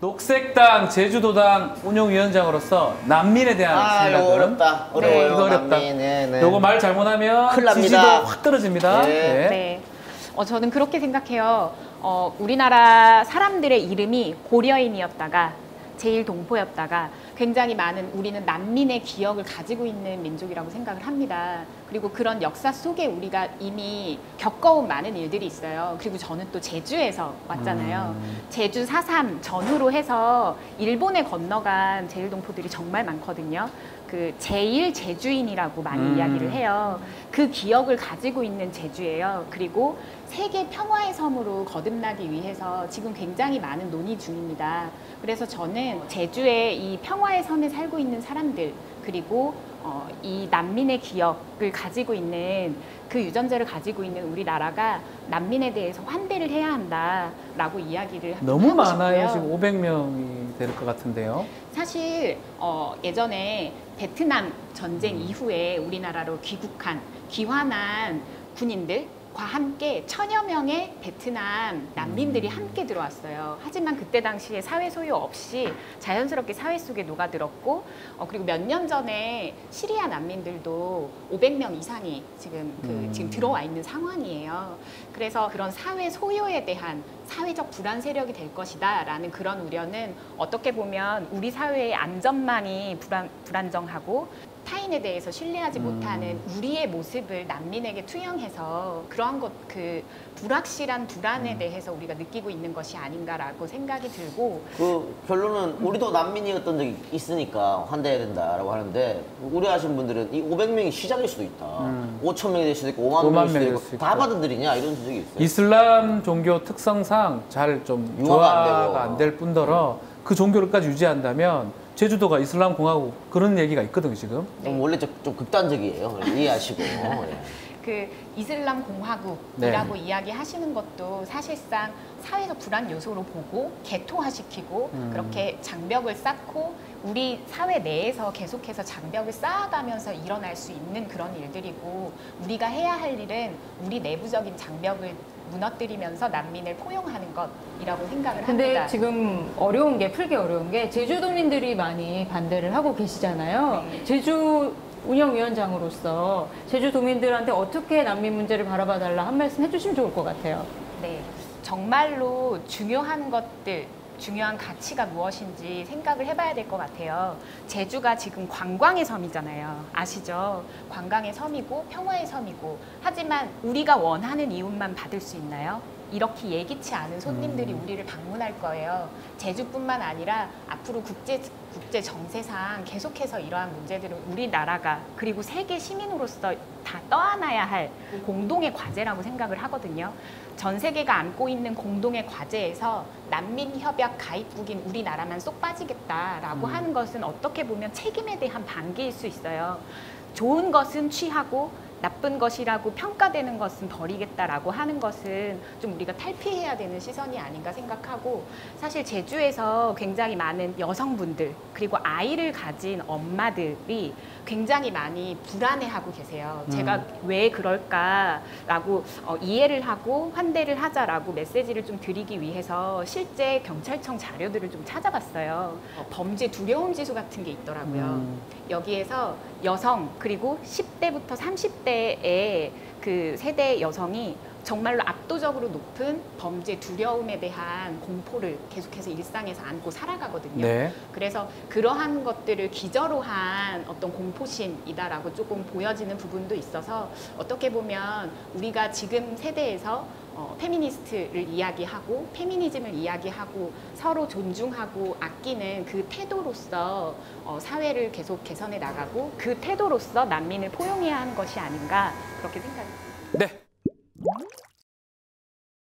녹색당 제주도당 운영위원장으로서 난민에 대한 생각은 이거 어렵다. 어려워요. 이거 어렵다. 난민, 네. 요거 말 잘못하면 큰일 납니다. 지지도 확 떨어집니다. 네. 네. 저는 그렇게 생각해요. 우리나라 사람들의 이름이 고려인이었다가 제일동포였다가 굉장히 많은 우리는 난민의 기억을 가지고 있는 민족이라고 생각을 합니다. 그리고 그런 역사 속에 우리가 이미 겪어온 많은 일들이 있어요. 그리고 저는 또 제주에서 왔잖아요. 제주 4.3 전후로 해서 일본에 건너간 제일동포들이 정말 많거든요. 그 제일 제주인이라고 많이 이야기를 해요. 그 기억을 가지고 있는 제주예요. 그리고 세계 평화의 섬으로 거듭나기 위해서 지금 굉장히 많은 논의 중입니다. 그래서 저는 제주의 이 평화의 섬에 살고 있는 사람들, 그리고 이 난민의 기억을 가지고 있는 그 유전자를 가지고 있는 우리나라가 난민에 대해서 환대를 해야 한다라고 이야기를 너무 하고 많아요. 싶고요. 지금 500명이 될 것 같은데요. 사실 예전에 베트남 전쟁 이후에 우리나라로 귀환한 군인들과 함께 1000여 명의 베트남 난민들이 함께 들어왔어요. 하지만 그때 당시에 사회 소유 없이 자연스럽게 사회 속에 녹아들었고, 그리고 몇 년 전에 시리아 난민들도 500명 이상이 지금 들어와 있는 상황이에요. 그래서 그런 사회 소유에 대한 사회적 불안 세력이 될 것이다라는 그런 우려는 어떻게 보면 우리 사회의 안전망이 불안정하고 타인에 대해서 신뢰하지 못하는 우리의 모습을 난민에게 투영해서 그러한 그 불확실한 불안에 대해서 우리가 느끼고 있는 것이 아닌가라고 생각이 들고, 그 결론은 우리도 난민이었던 적이 있으니까 환대해야 된다라고 하는데, 우려하신 분들은 이 500명이 시작일 수도 있다. 5,000명이 될 수도 있고 5만 명일 수도 있고 다 받아들이냐 이런 지적이 있어요. 이슬람 종교 특성상 잘 좀 조화가 안 될 뿐더러 그 종교를까지 유지한다면 제주도가 이슬람 공화국 그런 얘기가 있거든요 지금. 원래 좀 극단적이에요. 이해하시고. 예. 그 이슬람 공화국이라고 이야기하시는 것도 사실상 사회적 불안 요소로 보고 개토화시키고 그렇게 장벽을 쌓고 우리 사회 내에서 계속해서 장벽을 쌓아가면서 일어날 수 있는 그런 일들이고, 우리가 해야 할 일은 우리 내부적인 장벽을 무너뜨리면서 난민을 포용하는 것이라고 생각을 근데 합니다. 지금 풀기 어려운 게 제주도민들이 많이 반대를 하고 계시잖아요. 네. 제주 운영위원장으로서 제주도민들한테 어떻게 난민 문제를 바라봐달라 한 말씀 해주시면 좋을 것 같아요. 네, 정말로 중요한 것들, 중요한 가치가 무엇인지 생각을 해봐야 될 것 같아요. 제주가 지금 관광의 섬이잖아요. 아시죠? 관광의 섬이고 평화의 섬이고, 하지만 우리가 원하는 이웃만 받을 수 있나요? 이렇게 예기치 않은 손님들이 우리를 방문할 거예요. 제주뿐만 아니라 앞으로 국제 정세상 계속해서 이러한 문제들을 우리나라가 그리고 세계 시민으로서 다 떠안아야 할 공동의 과제라고 생각을 하거든요. 전 세계가 안고 있는 공동의 과제에서 난민협약 가입국인 우리나라만 쏙 빠지겠다라고 하는 것은 어떻게 보면 책임에 대한 반기일 수 있어요. 좋은 것은 취하고 나쁜 것이라고 평가되는 것은 버리겠다라고 하는 것은 좀 우리가 탈피해야 되는 시선이 아닌가 생각하고, 사실 제주에서 굉장히 많은 여성분들 그리고 아이를 가진 엄마들이 굉장히 많이 불안해하고 계세요. 제가 왜 그럴까라고 이해를 하고 환대를 하자라고 메시지를 좀 드리기 위해서 실제 경찰청 자료들을 좀 찾아봤어요. 범죄 두려움 지수 같은 게 있더라고요. 여기에서 여성 그리고 10대부터 30대의 그 세대 여성이 정말로 압도적으로 높은 범죄 두려움에 대한 공포를 계속해서 일상에서 안고 살아가거든요. 네. 그래서 그러한 것들을 기저로 한 어떤 공포심이다라고 조금 보여지는 부분도 있어서, 어떻게 보면 우리가 지금 세대에서 페미니스트를 이야기하고 페미니즘을 이야기하고 서로 존중하고 아끼는 그 태도로서 사회를 계속 개선해 나가고 그 태도로서 난민을 포용해야 하는 것이 아닌가 그렇게 생각합니다. 네.